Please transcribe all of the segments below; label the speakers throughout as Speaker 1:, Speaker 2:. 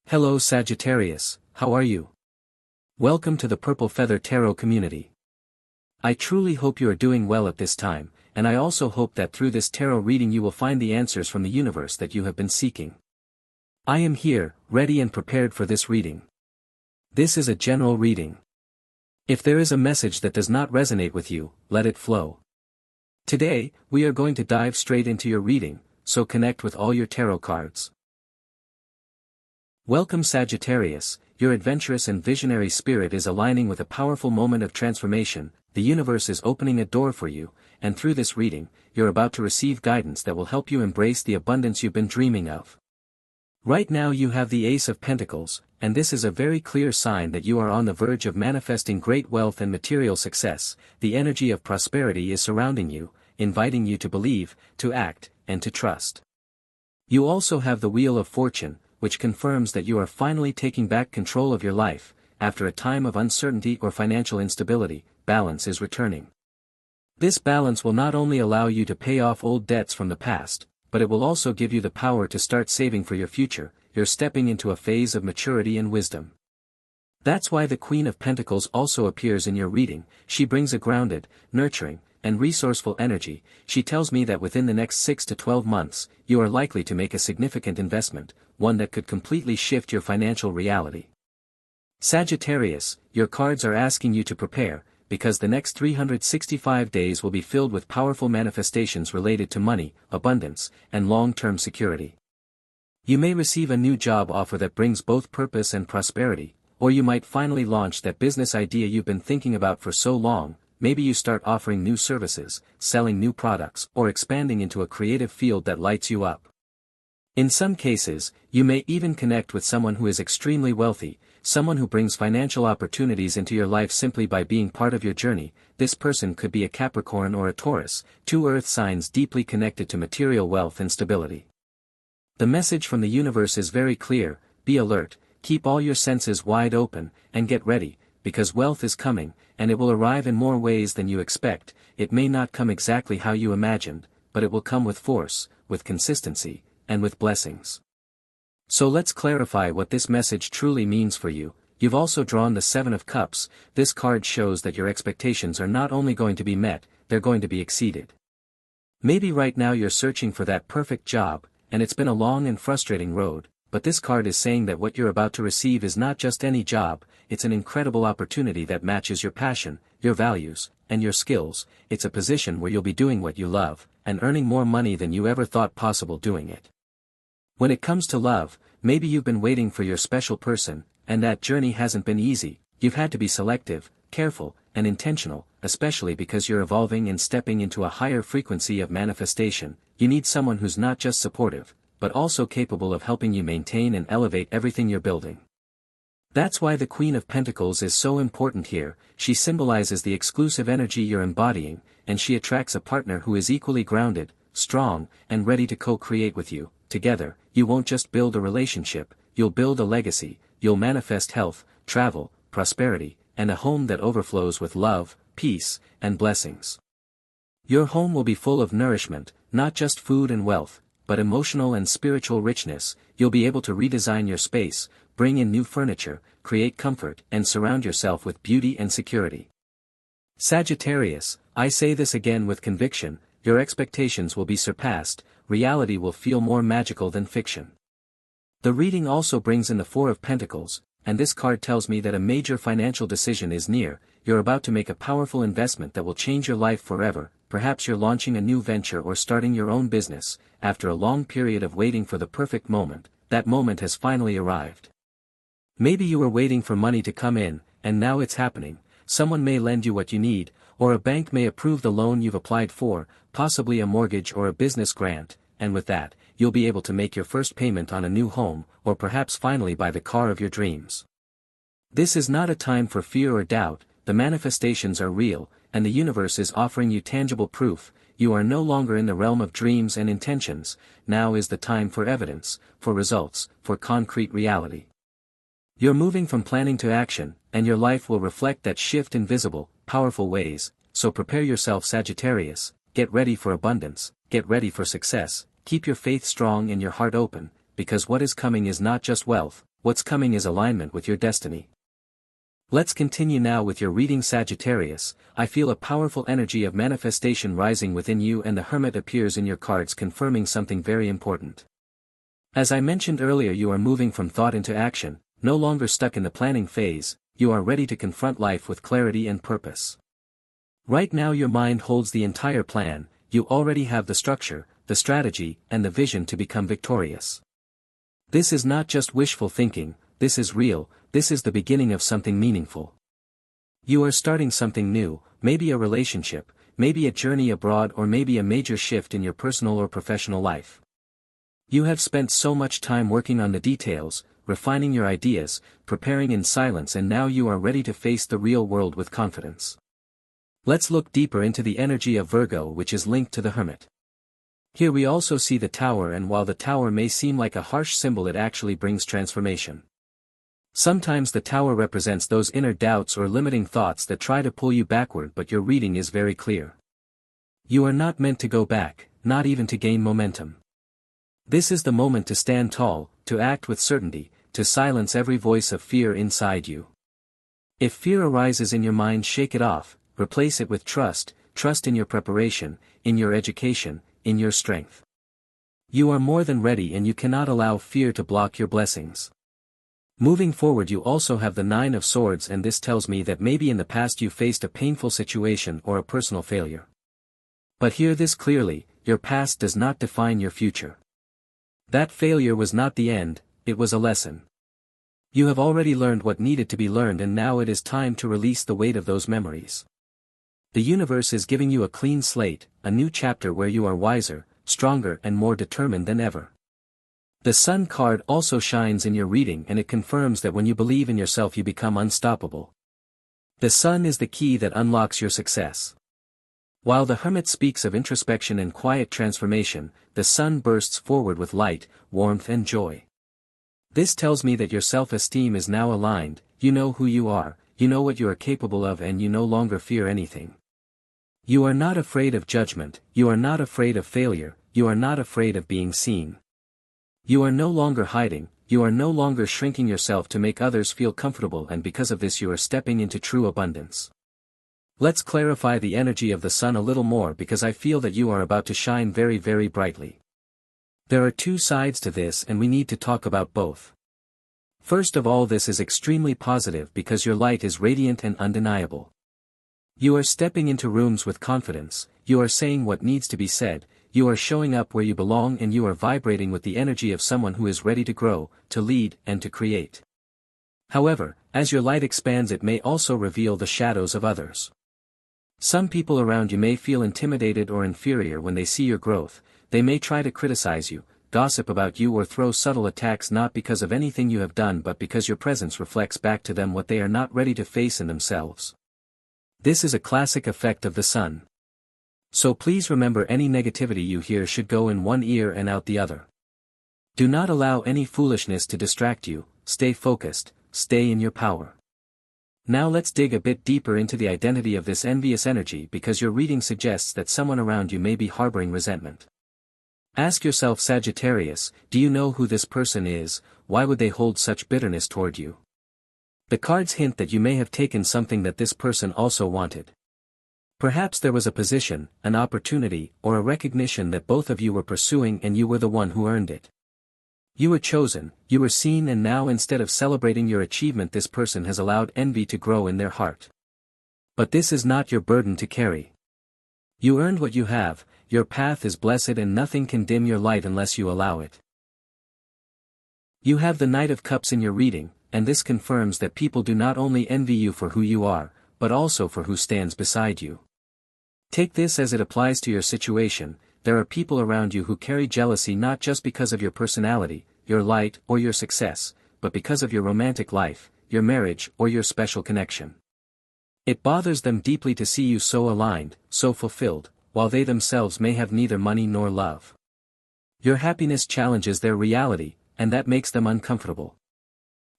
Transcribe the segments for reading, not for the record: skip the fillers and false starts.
Speaker 1: Hello Sagittarius, how are you? Welcome to the Purple Feather Tarot community. I truly hope you are doing well at this time, and I also hope that through this tarot reading you will find the answers from the universe that you have been seeking. I am here, ready and prepared for this reading. This is a general reading. If there is a message that does not resonate with you, let it flow. Today, we are going to dive straight into your reading, so connect with all your tarot cards. Welcome Sagittarius, your adventurous and visionary spirit is aligning with a powerful moment of transformation. The universe is opening a door for you, and through this reading, you're about to receive guidance that will help you embrace the abundance you've been dreaming of. Right now you have the Ace of Pentacles, and this is a very clear sign that you are on the verge of manifesting great wealth and material success. The energy of prosperity is surrounding you, inviting you to believe, to act, and to trust. You also have the Wheel of Fortune, which confirms that you are finally taking back control of your life. After a time of uncertainty or financial instability, balance is returning. This balance will not only allow you to pay off old debts from the past, but it will also give you the power to start saving for your future. You're stepping into a phase of maturity and wisdom. That's why the Queen of Pentacles also appears in your reading. She brings a grounded, nurturing, and resourceful energy. She tells me that within the next 6 to 12 months, you are likely to make a significant investment, one that could completely shift your financial reality. Sagittarius, your cards are asking you to prepare, because the next 365 days will be filled with powerful manifestations related to money, abundance, and long-term security. You may receive a new job offer that brings both purpose and prosperity, or you might finally launch that business idea you've been thinking about for so long. Maybe you start offering new services, selling new products, or expanding into a creative field that lights you up. In some cases, you may even connect with someone who is extremely wealthy, someone who brings financial opportunities into your life simply by being part of your journey. This person could be a Capricorn or a Taurus, two earth signs deeply connected to material wealth and stability. The message from the universe is very clear: be alert, keep all your senses wide open, and get ready, because wealth is coming, and it will arrive in more ways than you expect. It may not come exactly how you imagined, but it will come with force, with consistency, and with blessings. So let's clarify what this message truly means for you. You've also drawn the Seven of Cups. This card shows that your expectations are not only going to be met, they're going to be exceeded. Maybe right now you're searching for that perfect job, and it's been a long and frustrating road, but this card is saying that what you're about to receive is not just any job. It's an incredible opportunity that matches your passion, your values, and your skills. It's a position where you'll be doing what you love, and earning more money than you ever thought possible doing it. When it comes to love, maybe you've been waiting for your special person, and that journey hasn't been easy. You've had to be selective, careful, and intentional, especially because you're evolving and stepping into a higher frequency of manifestation. You need someone who's not just supportive, but also capable of helping you maintain and elevate everything you're building. That's why the Queen of Pentacles is so important here. She symbolizes the exclusive energy you're embodying, and she attracts a partner who is equally grounded, strong, and ready to co-create with you. Together, you won't just build a relationship, you'll build a legacy. You'll manifest health, travel, prosperity, and a home that overflows with love, peace, and blessings. Your home will be full of nourishment, not just food and wealth, but emotional and spiritual richness. You'll be able to redesign your space, bring in new furniture, create comfort, and surround yourself with beauty and security. Sagittarius, I say this again with conviction: your expectations will be surpassed. Reality will feel more magical than fiction. The reading also brings in the Four of Pentacles, and this card tells me that a major financial decision is near. You're about to make a powerful investment that will change your life forever. Perhaps you're launching a new venture or starting your own business. After a long period of waiting for the perfect moment, that moment has finally arrived. Maybe you were waiting for money to come in, and now it's happening. Someone may lend you what you need, or a bank may approve the loan you've applied for, possibly a mortgage or a business grant, and with that, you'll be able to make your first payment on a new home, or perhaps finally buy the car of your dreams. This is not a time for fear or doubt. The manifestations are real, and the universe is offering you tangible proof. You are no longer in the realm of dreams and intentions. Now is the time for evidence, for results, for concrete reality. You're moving from planning to action, and your life will reflect that shift in visible, powerful ways. So prepare yourself, Sagittarius. Get ready for abundance, get ready for success. Keep your faith strong and your heart open, because what is coming is not just wealth, what's coming is alignment with your destiny. Let's continue now with your reading, Sagittarius. I feel a powerful energy of manifestation rising within you, and the Hermit appears in your cards, confirming something very important. As I mentioned earlier, you are moving from thought into action, no longer stuck in the planning phase. You are ready to confront life with clarity and purpose. Right now your mind holds the entire plan. You already have the structure, the strategy, and the vision to become victorious. This is not just wishful thinking, this is real. This is the beginning of something meaningful. You are starting something new, maybe a relationship, maybe a journey abroad, or maybe a major shift in your personal or professional life. You have spent so much time working on the details, refining your ideas, preparing in silence, and now you are ready to face the real world with confidence. Let's look deeper into the energy of Virgo, which is linked to the Hermit. Here we also see the Tower, and while the Tower may seem like a harsh symbol, it actually brings transformation. Sometimes the Tower represents those inner doubts or limiting thoughts that try to pull you backward, but your reading is very clear. You are not meant to go back, not even to gain momentum. This is the moment to stand tall, to act with certainty, to silence every voice of fear inside you. If fear arises in your mind, shake it off, replace it with trust in your preparation, in your education, in your strength. You are more than ready, and you cannot allow fear to block your blessings. Moving forward, you also have the Nine of Swords, and this tells me that maybe in the past you faced a painful situation or a personal failure. But hear this clearly, your past does not define your future. That failure was not the end, it was a lesson. You have already learned what needed to be learned, and now it is time to release the weight of those memories. The universe is giving you a clean slate, a new chapter where you are wiser, stronger, and more determined than ever. The Sun card also shines in your reading, and it confirms that when you believe in yourself you become unstoppable. The Sun is the key that unlocks your success. While the Hermit speaks of introspection and quiet transformation, the Sun bursts forward with light, warmth, and joy. This tells me that your self-esteem is now aligned, you know who you are, you know what you are capable of, and you no longer fear anything. You are not afraid of judgment, you are not afraid of failure, you are not afraid of being seen. You are no longer hiding, you are no longer shrinking yourself to make others feel comfortable, and because of this you are stepping into true abundance. Let's clarify the energy of the Sun a little more, because I feel that you are about to shine very, very brightly. There are two sides to this, and we need to talk about both. First of all, this is extremely positive because your light is radiant and undeniable. You are stepping into rooms with confidence, you are saying what needs to be said, you are showing up where you belong, and you are vibrating with the energy of someone who is ready to grow, to lead, and to create. However, as your light expands, it may also reveal the shadows of others. Some people around you may feel intimidated or inferior when they see your growth. They may try to criticize you, gossip about you, or throw subtle attacks, not because of anything you have done but because your presence reflects back to them what they are not ready to face in themselves. This is a classic effect of the Sun. So please remember, any negativity you hear should go in one ear and out the other. Do not allow any foolishness to distract you, stay focused, stay in your power. Now let's dig a bit deeper into the identity of this envious energy, because your reading suggests that someone around you may be harboring resentment. Ask yourself, Sagittarius, do you know who this person is? Why would they hold such bitterness toward you? The cards hint that you may have taken something that this person also wanted. Perhaps there was a position, an opportunity, or a recognition that both of you were pursuing, and you were the one who earned it. You were chosen, you were seen, and now instead of celebrating your achievement, this person has allowed envy to grow in their heart. But this is not your burden to carry. You earned what you have, your path is blessed, and nothing can dim your light unless you allow it. You have the Knight of Cups in your reading, and this confirms that people do not only envy you for who you are, but also for who stands beside you. Take this as it applies to your situation. There are people around you who carry jealousy not just because of your personality, your light, or your success, but because of your romantic life, your marriage, or your special connection. It bothers them deeply to see you so aligned, so fulfilled, while they themselves may have neither money nor love. Your happiness challenges their reality, and that makes them uncomfortable.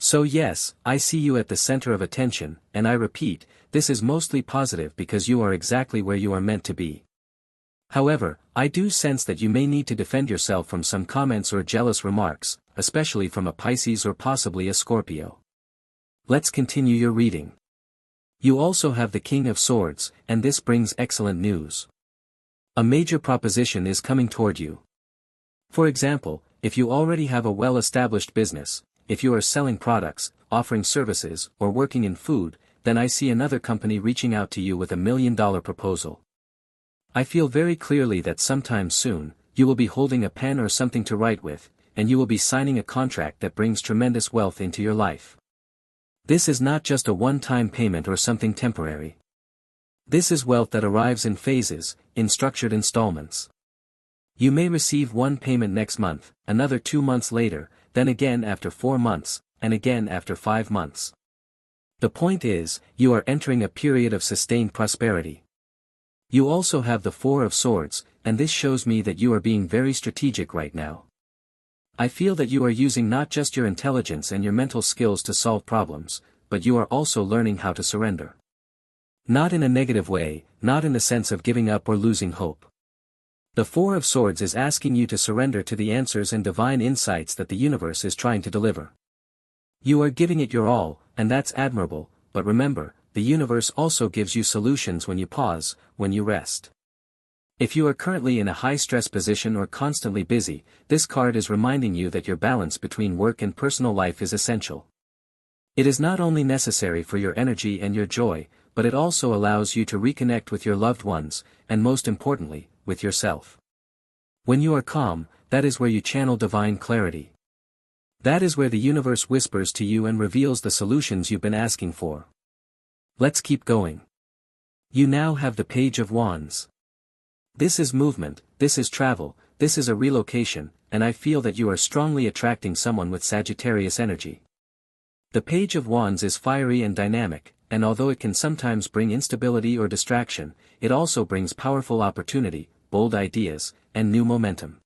Speaker 1: So yes, I see you at the center of attention, and I repeat, this is mostly positive because you are exactly where you are meant to be. However, I do sense that you may need to defend yourself from some comments or jealous remarks. especially from a Pisces or possibly a Scorpio. Let's continue your reading. You also have the King of Swords, and this brings excellent news. A major proposition is coming toward you. For example, if you already have a well-established business, if you are selling products, offering services, or working in food, then I see another company reaching out to you with $1 million proposal. I feel very clearly that sometime soon, you will be holding a pen or something to write with, and you will be signing a contract that brings tremendous wealth into your life. This is not just a one-time payment or something temporary. This is wealth that arrives in phases, in structured installments. You may receive one payment next month, another 2 months later, then again after 4 months, and again after 5 months. The point is, you are entering a period of sustained prosperity. You also have the Four of Swords, and this shows me that you are being very strategic right now. I feel that you are using not just your intelligence and your mental skills to solve problems, but you are also learning how to surrender. Not in a negative way, not in the sense of giving up or losing hope. The Four of Swords is asking you to surrender to the answers and divine insights that the universe is trying to deliver. You are giving it your all, and that's admirable, but remember, the universe also gives you solutions when you pause, when you rest. If you are currently in a high-stress position or constantly busy, this card is reminding you that your balance between work and personal life is essential. It is not only necessary for your energy and your joy, but it also allows you to reconnect with your loved ones, and most importantly, with yourself. When you are calm, that is where you channel divine clarity. That is where the universe whispers to you and reveals the solutions you've been asking for. Let's keep going. You now have the Page of Wands. This is movement, this is travel, this is a relocation, and I feel that you are strongly attracting someone with Sagittarius energy. The Page of Wands is fiery and dynamic, and although it can sometimes bring instability or distraction, it also brings powerful opportunity, bold ideas, and new momentum.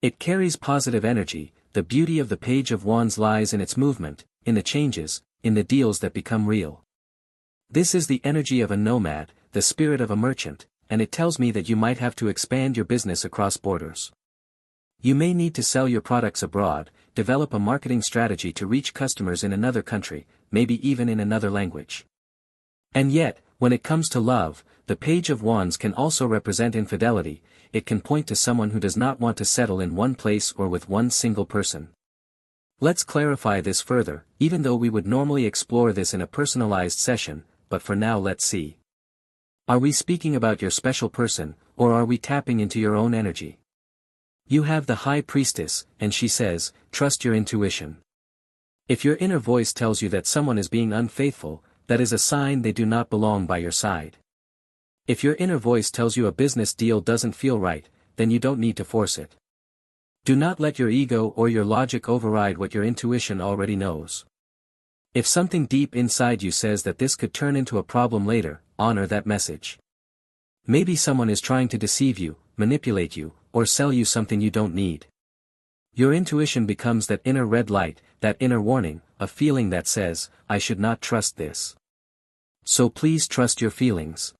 Speaker 1: It carries positive energy. The beauty of the Page of Wands lies in its movement, in the changes, in the deals that become real. This is the energy of a nomad, the spirit of a merchant, and it tells me that you might have to expand your business across borders. You may need to sell your products abroad, develop a marketing strategy to reach customers in another country, maybe even in another language. And yet, when it comes to love, the Page of Wands can also represent infidelity. It can point to someone who does not want to settle in one place or with one single person. Let's clarify this further, even though we would normally explore this in a personalized session, but for now let's see. Are we speaking about your special person, or are we tapping into your own energy? You have the High Priestess, and she says, trust your intuition. If your inner voice tells you that someone is being unfaithful, that is a sign they do not belong by your side. If your inner voice tells you a business deal doesn't feel right, then you don't need to force it. Do not let your ego or your logic override what your intuition already knows. If something deep inside you says that this could turn into a problem later, honor that message. Maybe someone is trying to deceive you, manipulate you, or sell you something you don't need. Your intuition becomes that inner red light, that inner warning, a feeling that says, I should not trust this. So please trust your feelings.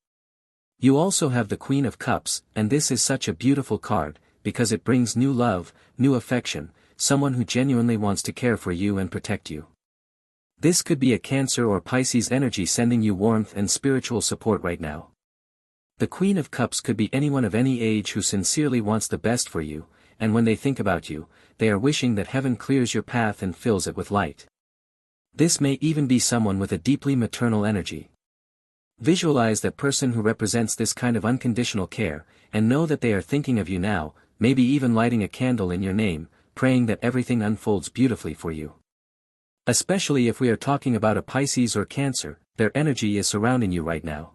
Speaker 1: You also have the Queen of Cups, and this is such a beautiful card, because it brings new love, new affection, someone who genuinely wants to care for you and protect you. This could be a Cancer or Pisces energy sending you warmth and spiritual support right now. The Queen of Cups could be anyone of any age who sincerely wants the best for you, and when they think about you, they are wishing that heaven clears your path and fills it with light. This may even be someone with a deeply maternal energy. Visualize that person who represents this kind of unconditional care, and know that they are thinking of you now, maybe even lighting a candle in your name, praying that everything unfolds beautifully for you. Especially if we are talking about a Pisces or Cancer, their energy is surrounding you right now.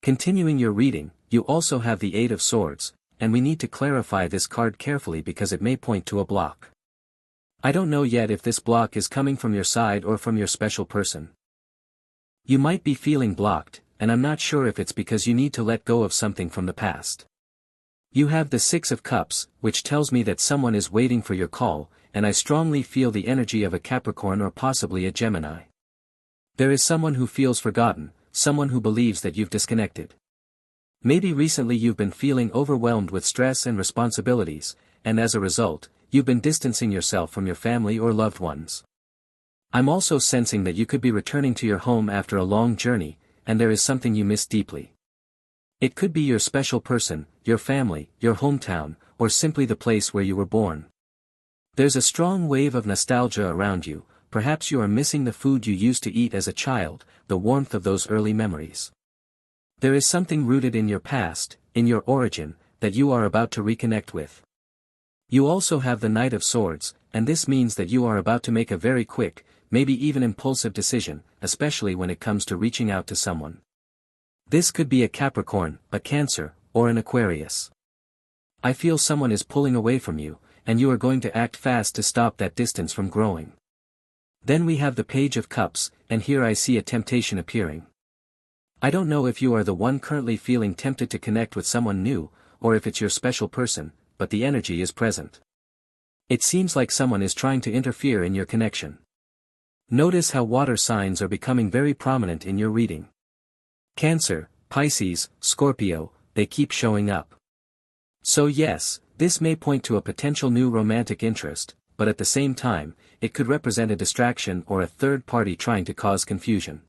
Speaker 1: Continuing your reading, you also have the Eight of Swords, and we need to clarify this card carefully because it may point to a block. I don't know yet if this block is coming from your side or from your special person. You might be feeling blocked, and I'm not sure if it's because you need to let go of something from the past. You have the Six of Cups, which tells me that someone is waiting for your call, and I strongly feel the energy of a Capricorn or possibly a Gemini. There is someone who feels forgotten, someone who believes that you've disconnected. Maybe recently you've been feeling overwhelmed with stress and responsibilities, and as a result, you've been distancing yourself from your family or loved ones. I'm also sensing that you could be returning to your home after a long journey, and there is something you miss deeply. It could be your special person, your family, your hometown, or simply the place where you were born. There's a strong wave of nostalgia around you. Perhaps you are missing the food you used to eat as a child, the warmth of those early memories. There is something rooted in your past, in your origin, that you are about to reconnect with. You also have the Knight of Swords, and this means that you are about to make a very quick, maybe even impulsive decision, especially when it comes to reaching out to someone. This could be a Capricorn, a Cancer, or an Aquarius. I feel someone is pulling away from you, and you are going to act fast to stop that distance from growing. Then we have the Page of Cups, and here I see a temptation appearing. I don't know if you are the one currently feeling tempted to connect with someone new, or if it's your special person, but the energy is present. It seems like someone is trying to interfere in your connection. Notice how water signs are becoming very prominent in your reading. Cancer, Pisces, Scorpio, they keep showing up. So yes, this may point to a potential new romantic interest, but at the same time, it could represent a distraction or a third party trying to cause confusion.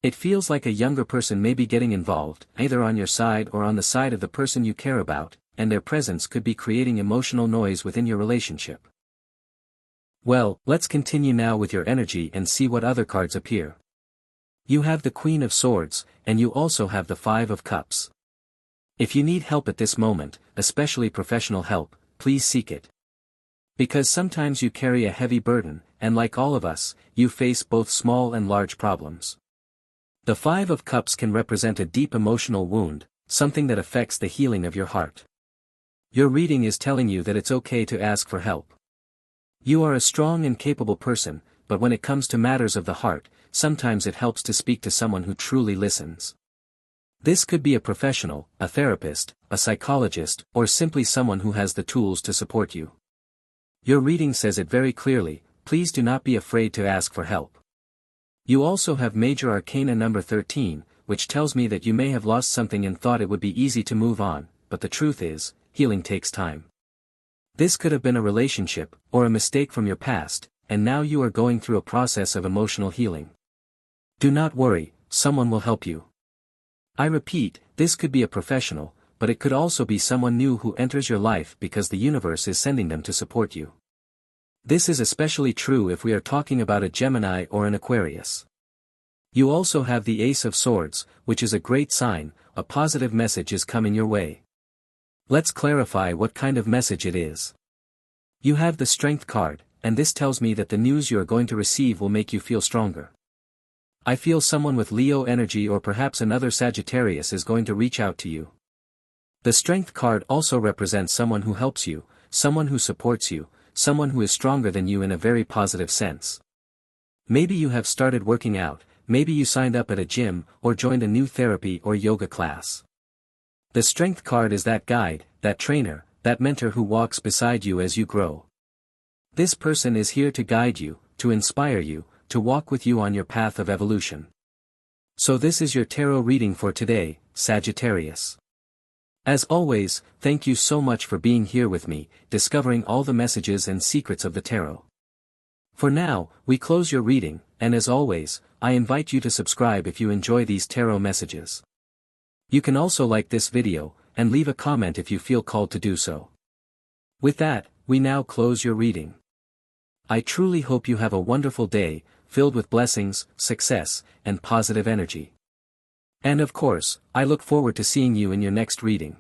Speaker 1: It feels like a younger person may be getting involved, either on your side or on the side of the person you care about, and their presence could be creating emotional noise within your relationship. Well, let's continue now with your energy and see what other cards appear. You have the Queen of Swords, and you also have the Five of Cups. If you need help at this moment, especially professional help, please seek it. Because sometimes you carry a heavy burden, and like all of us, you face both small and large problems. The Five of Cups can represent a deep emotional wound, something that affects the healing of your heart. Your reading is telling you that it's okay to ask for help. You are a strong and capable person, but when it comes to matters of the heart, sometimes it helps to speak to someone who truly listens. This could be a professional, a therapist, a psychologist, or simply someone who has the tools to support you. Your reading says it very clearly, please do not be afraid to ask for help. You also have Major Arcana number 13, which tells me that you may have lost something and thought it would be easy to move on, but the truth is, healing takes time. This could have been a relationship, or a mistake from your past, and now you are going through a process of emotional healing. Do not worry, someone will help you. I repeat, this could be a professional, but it could also be someone new who enters your life because the universe is sending them to support you. This is especially true if we are talking about a Gemini or an Aquarius. You also have the Ace of Swords, which is a great sign, a positive message is coming your way. Let's clarify what kind of message it is. You have the Strength card, and this tells me that the news you are going to receive will make you feel stronger. I feel someone with Leo energy or perhaps another Sagittarius is going to reach out to you. The Strength card also represents someone who helps you, someone who supports you, someone who is stronger than you in a very positive sense. Maybe you have started working out, maybe you signed up at a gym, or joined a new therapy or yoga class. The Strength card is that guide, that trainer, that mentor who walks beside you as you grow. This person is here to guide you, to inspire you, to walk with you on your path of evolution. So this is your tarot reading for today, Sagittarius. As always, thank you so much for being here with me, discovering all the messages and secrets of the tarot. For now, we close your reading, and as always, I invite you to subscribe if you enjoy these tarot messages. You can also like this video, and leave a comment if you feel called to do so. With that, we now close your reading. I truly hope you have a wonderful day, filled with blessings, success, and positive energy. And of course, I look forward to seeing you in your next reading.